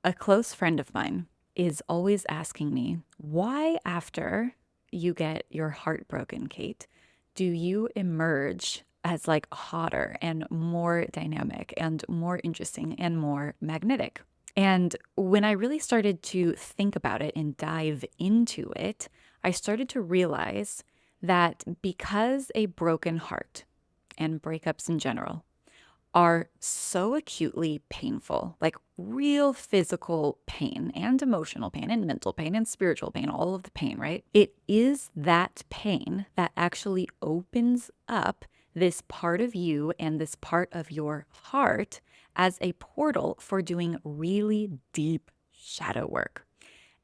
A close friend of mine is always asking me, why after you get your heart broken, Kate, do you emerge as like hotter and more dynamic and more interesting and more magnetic? And when I really started to think about it and dive into it, I started to realize that because a broken heart and breakups in general are so acutely painful, like real physical pain and emotional pain and mental pain and spiritual pain, all of the pain, right? It is that pain that actually opens up this part of you and this part of your heart as a portal for doing really deep shadow work.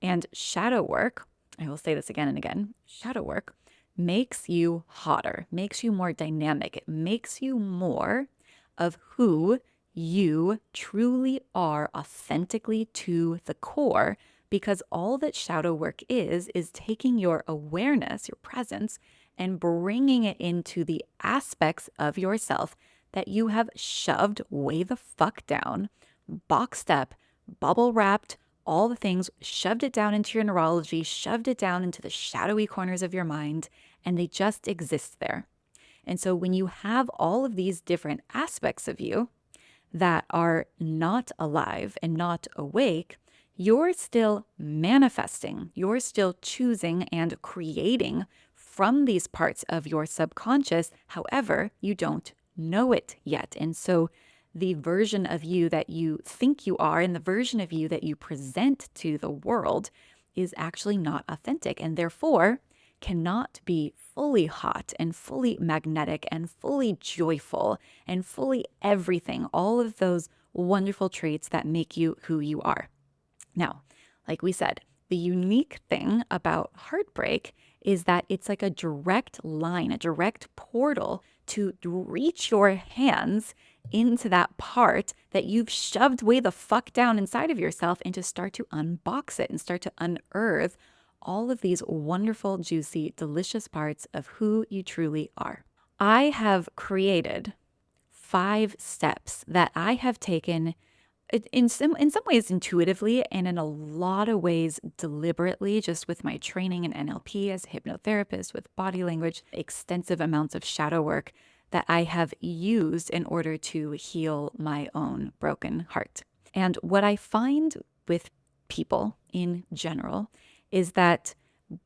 And shadow work, I will say this again and again, shadow work makes you hotter, makes you more dynamic. It makes you more of who you truly are authentically to the core, because all that shadow work is taking your awareness, your presence, and bringing it into the aspects of yourself that you have shoved way the fuck down, boxed up, bubble wrapped, all the things, shoved it down into your neurology, shoved it down into the shadowy corners of your mind, and they just exist there. And so when you have all of these different aspects of you that are not alive and not awake, you're still manifesting, you're still choosing and creating from these parts of your subconscious. However, you don't know it yet. And so the version of you that you think you are and the version of you that you present to the world is actually not authentic, and therefore cannot be fully hot and fully magnetic and fully joyful and fully everything, all of those wonderful traits that make you who you are. Now, like we said, the unique thing about heartbreak is that it's like a direct line, a direct portal to reach your hands into that part that you've shoved way the fuck down inside of yourself and to start to unbox it and start to unearth all of these wonderful, juicy, delicious parts of who you truly are. I have created 5 steps that I have taken in some ways intuitively and in a lot of ways deliberately, just with my training in NLP as a hypnotherapist, with body language, extensive amounts of shadow work that I have used in order to heal my own broken heart. And what I find with people in general is that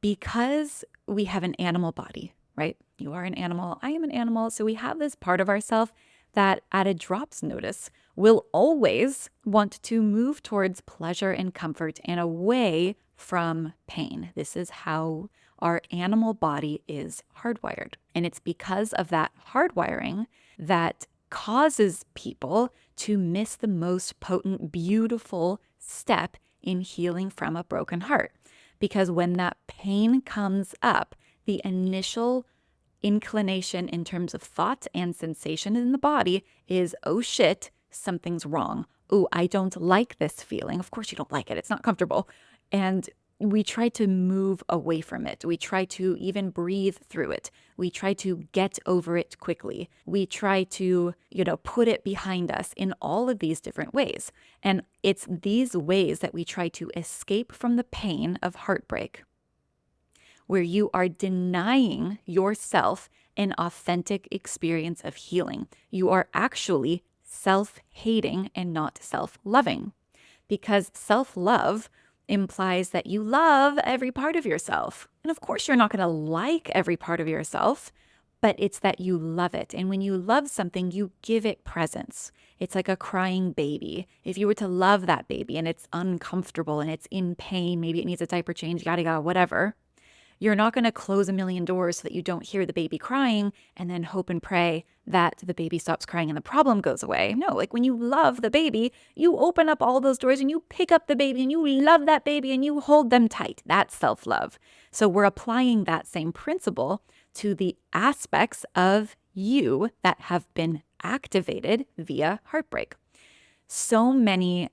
because we have an animal body, right? You are an animal, I am an animal. So we have this part of ourselves that at a drop's notice will always want to move towards pleasure and comfort and away from pain. This is how our animal body is hardwired. And it's because of that hardwiring that causes people to miss the most potent, beautiful step in healing from a broken heart. Because when that pain comes up, the initial inclination in terms of thought and sensation in the body is, oh shit, something's wrong. Oh, I don't like this feeling. Of course you don't like it. It's not comfortable. And we try to move away from it. We try to even breathe through it. We try to get over it quickly. We try to, put it behind us in all of these different ways. And it's these ways that we try to escape from the pain of heartbreak, where you are denying yourself an authentic experience of healing. You are actually self-hating and not self-loving, because self-love implies that you love every part of yourself. And of course, you're not going to like every part of yourself, but it's that you love it. And when you love something, you give it presence. It's like a crying baby. If you were to love that baby and it's uncomfortable and it's in pain, maybe it needs a diaper change, yada, yada, whatever, you're not going to close a million doors so that you don't hear the baby crying and then hope and pray that the baby stops crying and the problem goes away. No, like when you love the baby, you open up all those doors and you pick up the baby and you love that baby and you hold them tight. That's self-love. So we're applying that same principle to the aspects of you that have been activated via heartbreak. So many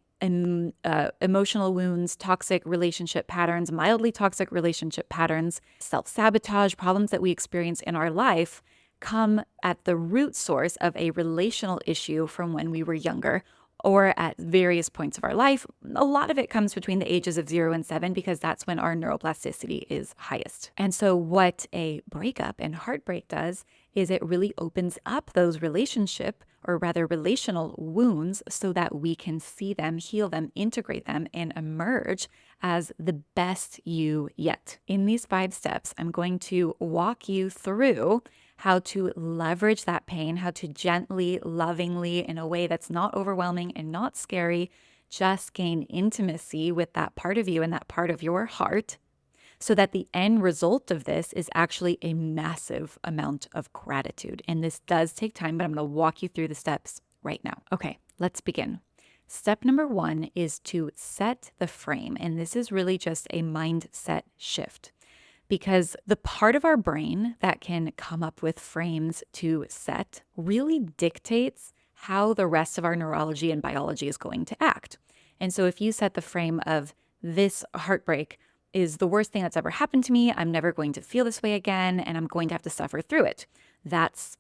emotional wounds, toxic relationship patterns, mildly toxic relationship patterns, self-sabotage, problems that we experience in our life come at the root source of a relational issue from when we were younger, or at various points of our life. A lot of it comes between the ages of 0 and 7 because that's when our neuroplasticity is highest. And so what a breakup and heartbreak does is it really opens up those relational wounds so that we can see them, heal them, integrate them, and emerge as the best you yet. In these 5 steps, I'm going to walk you through how to leverage that pain, how to gently, lovingly, in a way that's not overwhelming and not scary, just gain intimacy with that part of you and that part of your heart, so that the end result of this is actually a massive amount of gratitude. And this does take time, but I'm going to walk you through the steps right now. Okay, let's begin. Step number 1 is to set the frame. And this is really just a mindset shift, because the part of our brain that can come up with frames to set really dictates how the rest of our neurology and biology is going to act. And so if you set the frame of this heartbreak is the worst thing that's ever happened to me, I'm never going to feel this way again, and I'm going to have to suffer through it. That's,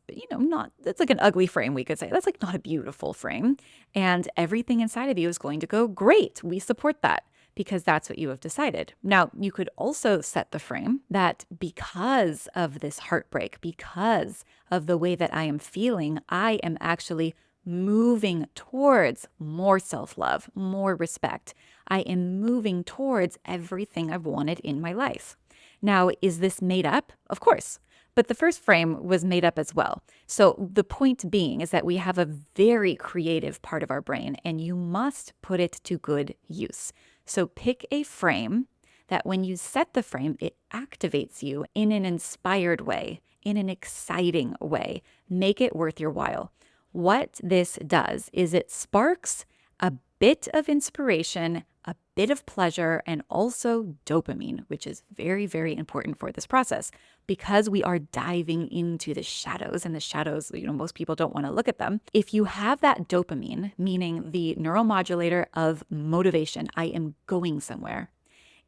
that's like an ugly frame, we could say. That's like not a beautiful frame. And everything inside of you is going to go, great, we support that, because that's what you have decided. Now, you could also set the frame that because of this heartbreak, because of the way that I am feeling, I am actually moving towards more self-love, more respect. I am moving towards everything I've wanted in my life. Now, is this made up? Of course. But the first frame was made up as well. So the point being is that we have a very creative part of our brain, and you must put it to good use. So pick a frame that when you set the frame, it activates you in an inspired way, in an exciting way. Make it worth your while. What this does is it sparks a bit of inspiration, a bit of pleasure, and also dopamine, which is very, very important for this process because we are diving into the shadows, and the shadows, most people don't want to look at them. If you have that dopamine, meaning the neuromodulator of motivation, I am going somewhere,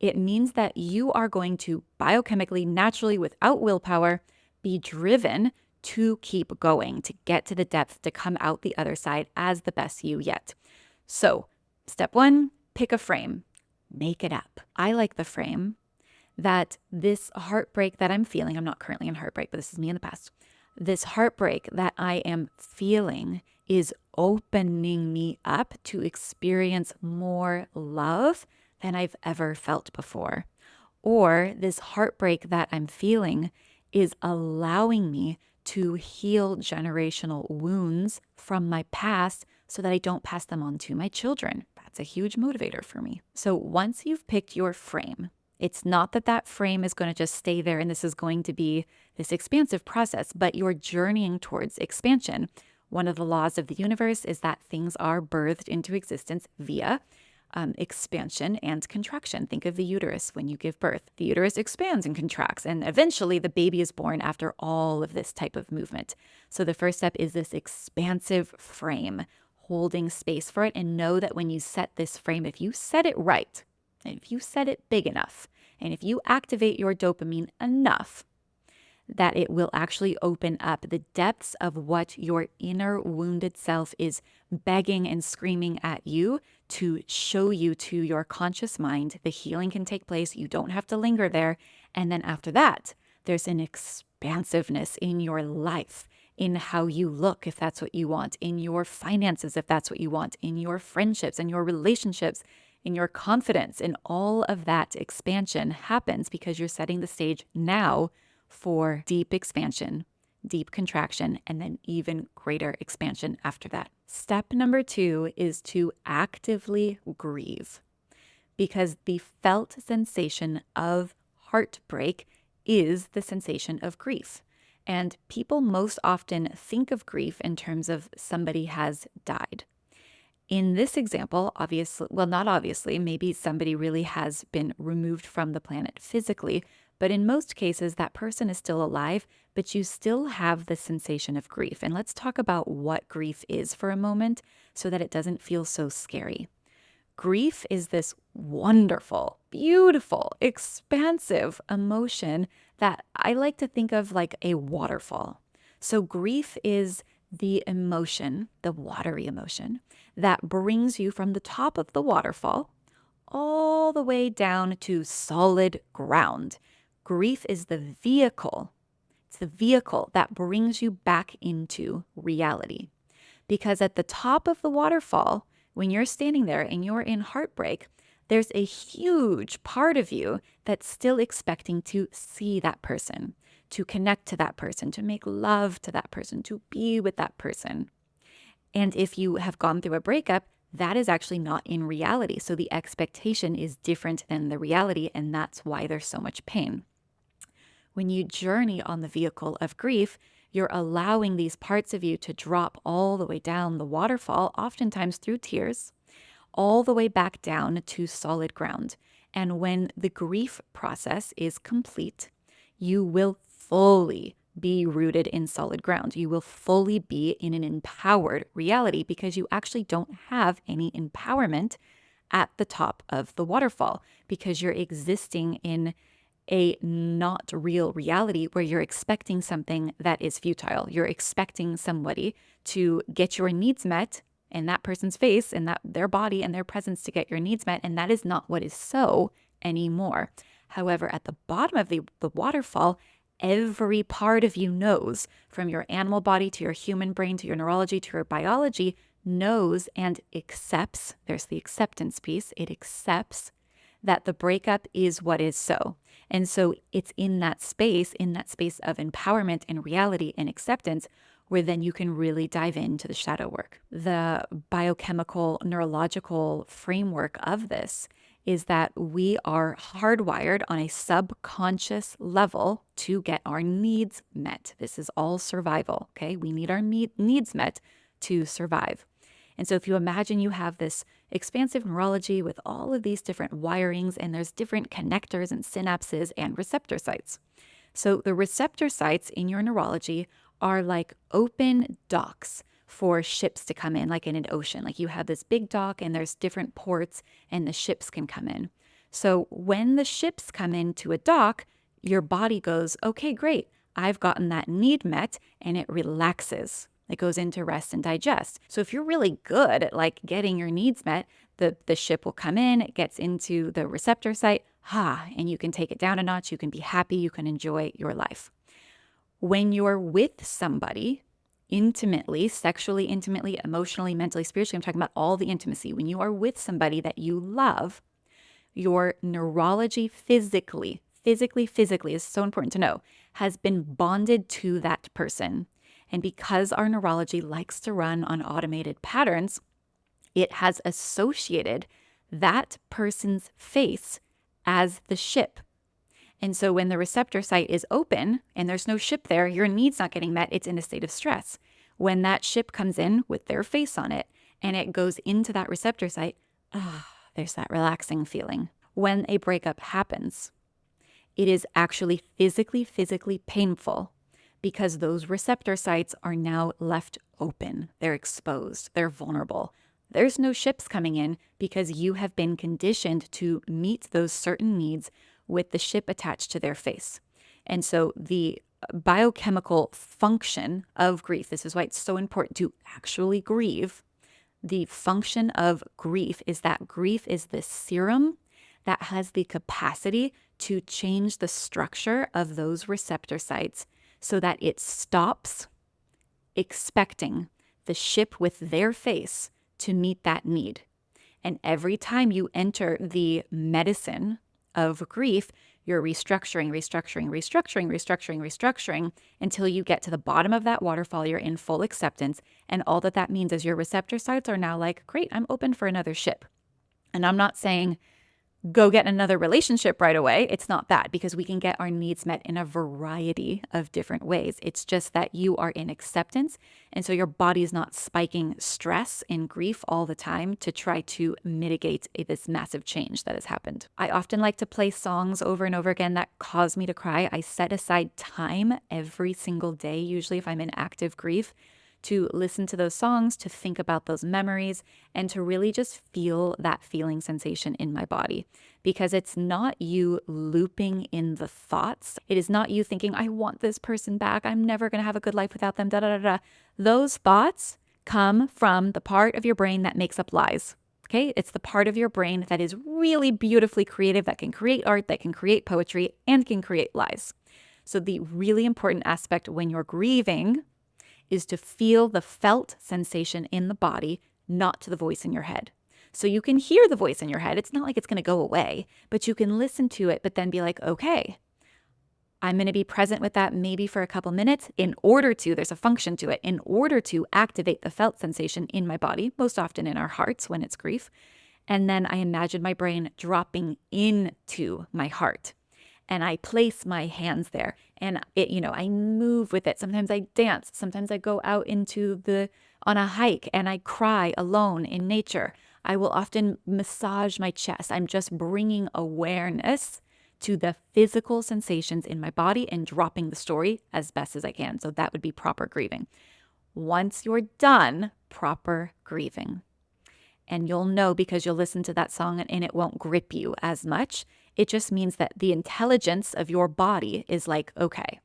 it means that you are going to biochemically, naturally, without willpower, be driven to keep going, to get to the depth, to come out the other side as the best you yet. So, step 1, pick a frame, make it up. I like the frame that this heartbreak that I'm feeling, I'm not currently in heartbreak, but this is me in the past. This heartbreak that I am feeling is opening me up to experience more love than I've ever felt before. Or this heartbreak that I'm feeling is allowing me to heal generational wounds from my past so that I don't pass them on to my children. That's a huge motivator for me. So once you've picked your frame, it's not that that frame is going to just stay there and this is going to be this expansive process, but you're journeying towards expansion. One of the laws of the universe is that things are birthed into existence via expansion and contraction. Think of the uterus when you give birth. The uterus expands and contracts, and eventually the baby is born after all of this type of movement. So the first step is this expansive frame, holding space for it, and know that when you set this frame, if you set it right, and if you set it big enough, and if you activate your dopamine enough, that it will actually open up the depths of what your inner wounded self is begging and screaming at you to show you to your conscious mind. The healing can take place. You don't have to linger there. And then after that, there's an expansiveness in your life, in how you look, if that's what you want, in your finances, if that's what you want, in your friendships and your relationships, in your confidence. And all of that expansion happens because you're setting the stage now for deep expansion, deep contraction, and then even greater expansion after that. Step number 2 is to actively grieve, because the felt sensation of heartbreak is the sensation of grief. And people most often think of grief in terms of somebody has died. In this example, obviously, well, not obviously, maybe somebody really has been removed from the planet physically, but in most cases, that person is still alive, but you still have the sensation of grief. And let's talk about what grief is for a moment so that it doesn't feel so scary. Grief is this wonderful, beautiful, expansive emotion that I like to think of like a waterfall. So grief is the emotion, the watery emotion, that brings you from the top of the waterfall all the way down to solid ground. Grief is the vehicle. It's the vehicle that brings you back into reality. Because at the top of the waterfall, when you're standing there and you're in heartbreak, there's a huge part of you that's still expecting to see that person, to connect to that person, to make love to that person, to be with that person. And if you have gone through a breakup, that is actually not in reality. So the expectation is different than the reality, and that's why there's so much pain. When you journey on the vehicle of grief, you're allowing these parts of you to drop all the way down the waterfall, oftentimes through tears, all the way back down to solid ground. And when the grief process is complete, you will fully be rooted in solid ground. You will fully be in an empowered reality because you actually don't have any empowerment at the top of the waterfall because you're existing in a not real reality where you're expecting something that is futile. You're expecting somebody to get your needs met in that person's face and that their body and their presence to get your needs met. And that is not what is so anymore. However, at the bottom of the waterfall, every part of you knows, from your animal body to your human brain to your neurology to your biology, knows and accepts. There's the acceptance piece. It accepts that the breakup is what is so. And so it's in that space of empowerment and reality and acceptance, where then you can really dive into the shadow work. The biochemical, neurological framework of this is that we are hardwired on a subconscious level to get our needs met. This is all survival, okay? We need our needs met to survive. And so if you imagine you have this expansive neurology with all of these different wirings, and there's different connectors and synapses and receptor sites. So the receptor sites in your neurology are like open docks for ships to come in, like in an ocean. Like you have this big dock and there's different ports and the ships can come in. So when the ships come into a dock, your body goes, okay, great, I've gotten that need met, and it relaxes. It goes into rest and digest. So if you're really good at like getting your needs met, the ship will come in, it gets into the receptor site, and you can take it down a notch, you can be happy, you can enjoy your life. When you're with somebody intimately, sexually intimately, emotionally, mentally, spiritually, I'm talking about all the intimacy. When you are with somebody that you love, your neurology physically is so important to know, has been bonded to that person. And because our neurology likes to run on automated patterns, it has associated that person's face as the ship. And so when the receptor site is open and there's no ship there, your need's not getting met, it's in a state of stress. When that ship comes in with their face on it and it goes into that receptor site, there's that relaxing feeling. When a breakup happens, it is actually physically painful because those receptor sites are now left open. They're exposed. They're vulnerable. There's no ships coming in because you have been conditioned to meet those certain needs with the ship attached to their face. And so the biochemical function of grief, this is why it's so important to actually grieve. The function of grief is that grief is the serum that has the capacity to change the structure of those receptor sites so that it stops expecting the ship with their face to meet that need. And every time you enter the medicine of grief, you're restructuring until you get to the bottom of that waterfall. You're in full acceptance. And all that means is your receptor sites are now like, great, I'm open for another ship. And I'm not saying go get another relationship right away. It's not that, because we can get our needs met in a variety of different ways. It's just that you are in acceptance. And so your body is not spiking stress and grief all the time to try to mitigate this massive change that has happened. I often like to play songs over and over again that cause me to cry. I set aside time every single day, usually if I'm in active grief, to listen to those songs, to think about those memories, and to really just feel that feeling sensation in my body. Because it's not you looping in the thoughts. It is not you thinking, I want this person back. I'm never going to have a good life without them. Da da da da. Those thoughts come from the part of your brain that makes up lies. Okay, it's the part of your brain that is really beautifully creative, that can create art, that can create poetry, and can create lies. So the really important aspect when you're grieving is to feel the felt sensation in the body, not to the voice in your head. So you can hear the voice in your head. It's not like it's going to go away, but you can listen to it, but then be like, okay, I'm going to be present with that maybe for a couple minutes there's a function to it, in order to activate the felt sensation in my body, most often in our hearts when it's grief. And then I imagine my brain dropping into my heart. And I place my hands there and I move with it. Sometimes I dance. Sometimes I go out on a hike and I cry alone in nature. I will often massage my chest. I'm just bringing awareness to the physical sensations in my body and dropping the story as best as I can. So that would be proper grieving. Once you're done, proper grieving. And you'll know because you'll listen to that song and it won't grip you as much. It just means that the intelligence of your body is like, okay,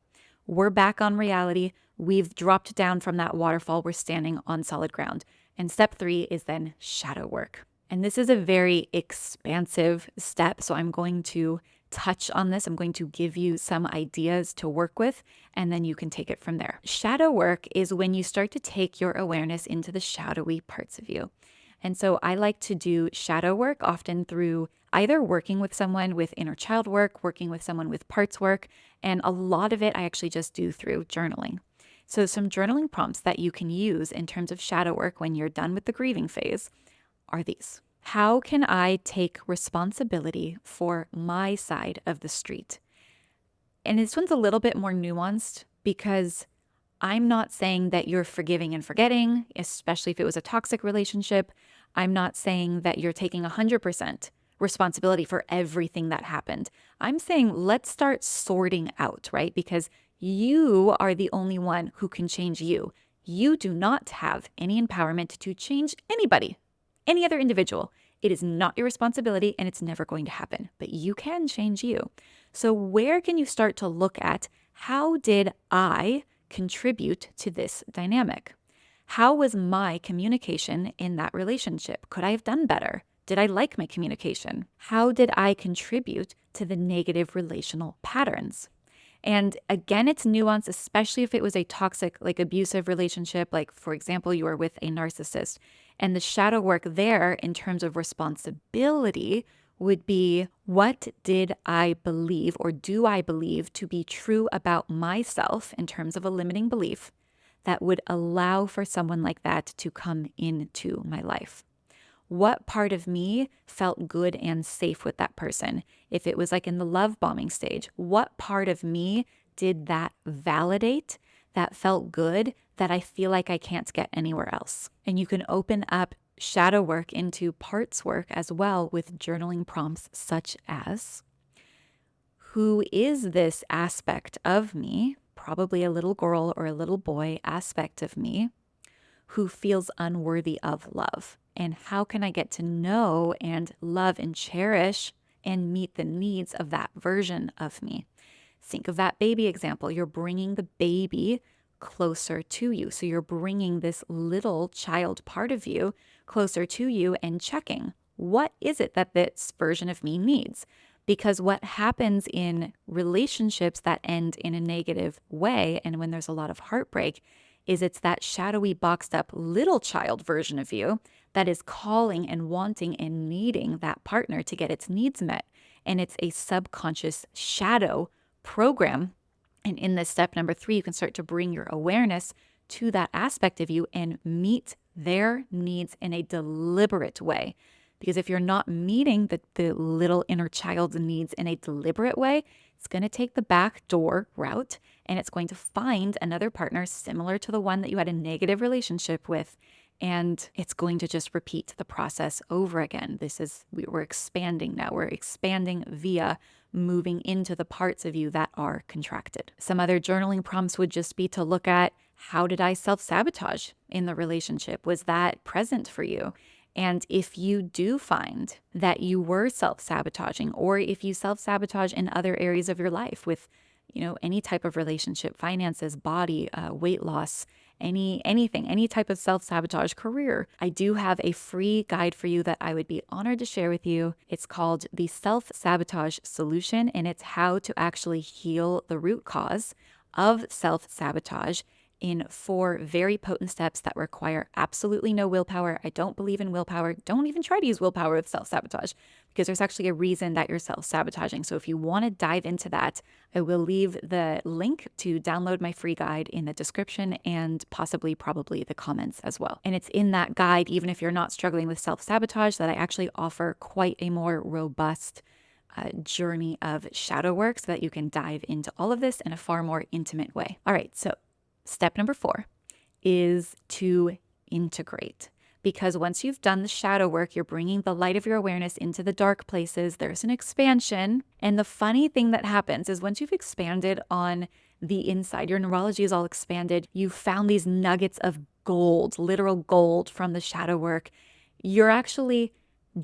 we're back on reality. We've dropped down from that waterfall. We're standing on solid ground. And step 3 is then shadow work. And this is a very expansive step. So I'm going to touch on this. I'm going to give you some ideas to work with, and then you can take it from there. Shadow work is when you start to take your awareness into the shadowy parts of you. And so I like to do shadow work often through either working with someone with inner child work, working with someone with parts work, and a lot of it I actually just do through journaling. So some journaling prompts that you can use in terms of shadow work when you're done with the grieving phase are these. How can I take responsibility for my side of the street? And this one's a little bit more nuanced because I'm not saying that you're forgiving and forgetting, especially if it was a toxic relationship. I'm not saying that you're taking 100% responsibility for everything that happened. I'm saying let's start sorting out, right? Because you are the only one who can change you. You do not have any empowerment to change anybody, any other individual. It is not your responsibility and it's never going to happen, but you can change you. So where can you start to look at how did I contribute to this dynamic? How was my communication in that relationship? Could I have done better? Did I like my communication? How did I contribute to the negative relational patterns? And again, it's nuanced, especially if it was a toxic, like abusive relationship, like for example, you were with a narcissist. And the shadow work there in terms of responsibility would be, what did I believe or do I believe to be true about myself in terms of a limiting belief that would allow for someone like that to come into my life? What part of me felt good and safe with that person? If it was like in the love bombing stage, what part of me did that validate, that felt good, that I feel like I can't get anywhere else? And you can open up shadow work into parts work as well with journaling prompts such as, who is this aspect of me, probably a little girl or a little boy aspect of me, who feels unworthy of love? And how can I get to know and love and cherish and meet the needs of that version of me? Think of that baby example. You're bringing the baby closer to you. So you're bringing this little child part of you closer to you and checking, what is it that this version of me needs? Because what happens in relationships that end in a negative way, and when there's a lot of heartbreak, is it's that shadowy, boxed up little child version of you that is calling and wanting and needing that partner to get its needs met. And it's a subconscious shadow program. And in this step number 3, you can start to bring your awareness to that aspect of you and meet their needs in a deliberate way. Because if you're not meeting the little inner child's needs in a deliberate way, it's going to take the back door route and it's going to find another partner similar to the one that you had a negative relationship with. And it's going to just repeat the process over again. We're expanding now. We're expanding via moving into the parts of you that are contracted. Some other journaling prompts would just be to look at, How did I self-sabotage in the relationship? Was that present for you? And if you do find that you were self-sabotaging, or if you self-sabotage in other areas of your life with, any type of relationship, finances, body, weight loss, anything, any type of self-sabotage, career, I do have a free guide for you that I would be honored to share with you. It's called the Self-Sabotage Solution, and it's how to actually heal the root cause of self-sabotage in 4 very potent steps that require absolutely no willpower. I don't believe in willpower. Don't even try to use willpower with self-sabotage, because there's actually a reason that you're self-sabotaging. So if you want to dive into that, I will leave the link to download my free guide in the description and probably the comments as well. And it's in that guide, even if you're not struggling with self-sabotage, that I actually offer quite a more robust journey of shadow work so that you can dive into all of this in a far more intimate way. All right, so step number 4 is to integrate. Because once you've done the shadow work, you're bringing the light of your awareness into the dark places. There's an expansion. And the funny thing that happens is once you've expanded on the inside, your neurology is all expanded. You found these nuggets of gold, literal gold from the shadow work. You're actually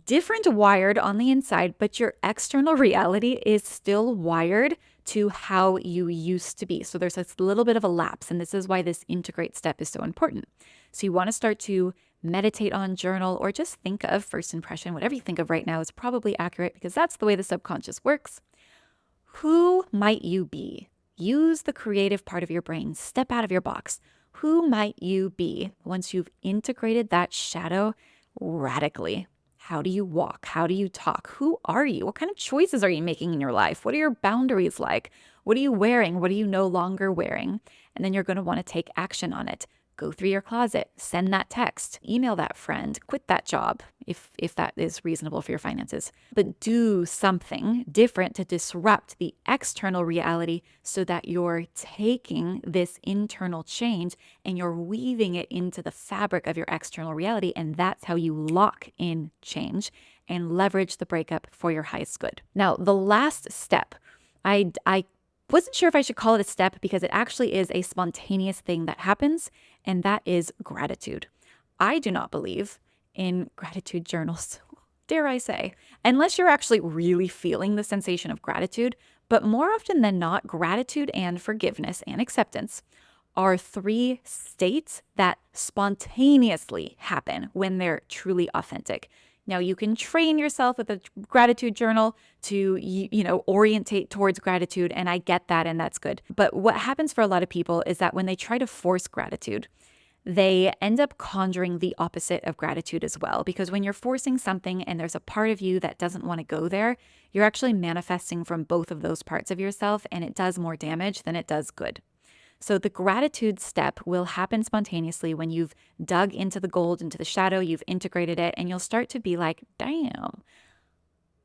different wired on the inside, but your external reality is still wired to how you used to be. So there's a little bit of a lapse, and this is why this integrate step is so important. So you want to start to meditate on, journal, or just think of first impression. Whatever you think of right now is probably accurate, because that's the way the subconscious works. Who might you be? Use the creative part of your brain. Step out of your box. Who might you be once you've integrated that shadow radically? How do you walk? How do you talk? Who are you? What kind of choices are you making in your life? What are your boundaries like? What are you wearing? What are you no longer wearing? And then you're going to want to take action on it. Go through your closet, send that text, email that friend, quit that job if that is reasonable for your finances. But do something different to disrupt the external reality so that you're taking this internal change and you're weaving it into the fabric of your external reality. And that's how you lock in change and leverage the breakup for your highest good. Now, the last step, I wasn't sure if I should call it a step, because it actually is a spontaneous thing that happens, and that is gratitude. I do not believe in gratitude journals, dare I say, unless you're actually really feeling the sensation of gratitude. But more often than not, gratitude and forgiveness and acceptance are 3 states that spontaneously happen when they're truly authentic. Now, you can train yourself with a gratitude journal to, orientate towards gratitude, and I get that, and that's good. But what happens for a lot of people is that when they try to force gratitude, they end up conjuring the opposite of gratitude as well. Because when you're forcing something and there's a part of you that doesn't want to go there, you're actually manifesting from both of those parts of yourself, and it does more damage than it does good. So the gratitude step will happen spontaneously when you've dug into the gold, into the shadow, you've integrated it, and you'll start to be like, damn,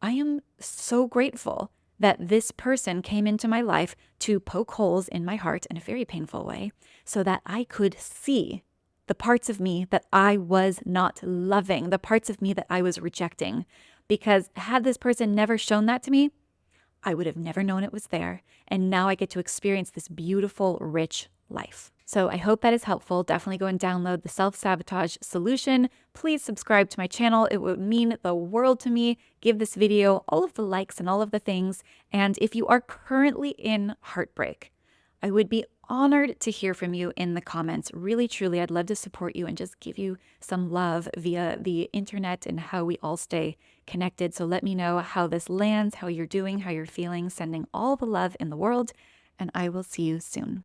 I am so grateful that this person came into my life to poke holes in my heart in a very painful way so that I could see the parts of me that I was not loving, the parts of me that I was rejecting. Because had this person never shown that to me, I would have never known it was there. And now I get to experience this beautiful, rich life. So I hope that is helpful. Definitely go and download the Self-Sabotage Solution. Please subscribe to my channel. It would mean the world to me. Give this video all of the likes and all of the things. And if you are currently in heartbreak, I would be honored to hear from you in the comments. Really, truly, I'd love to support you and just give you some love via the internet and how we all stay connected. So let me know how this lands, how you're doing, how you're feeling, sending all the love in the world, and I will see you soon.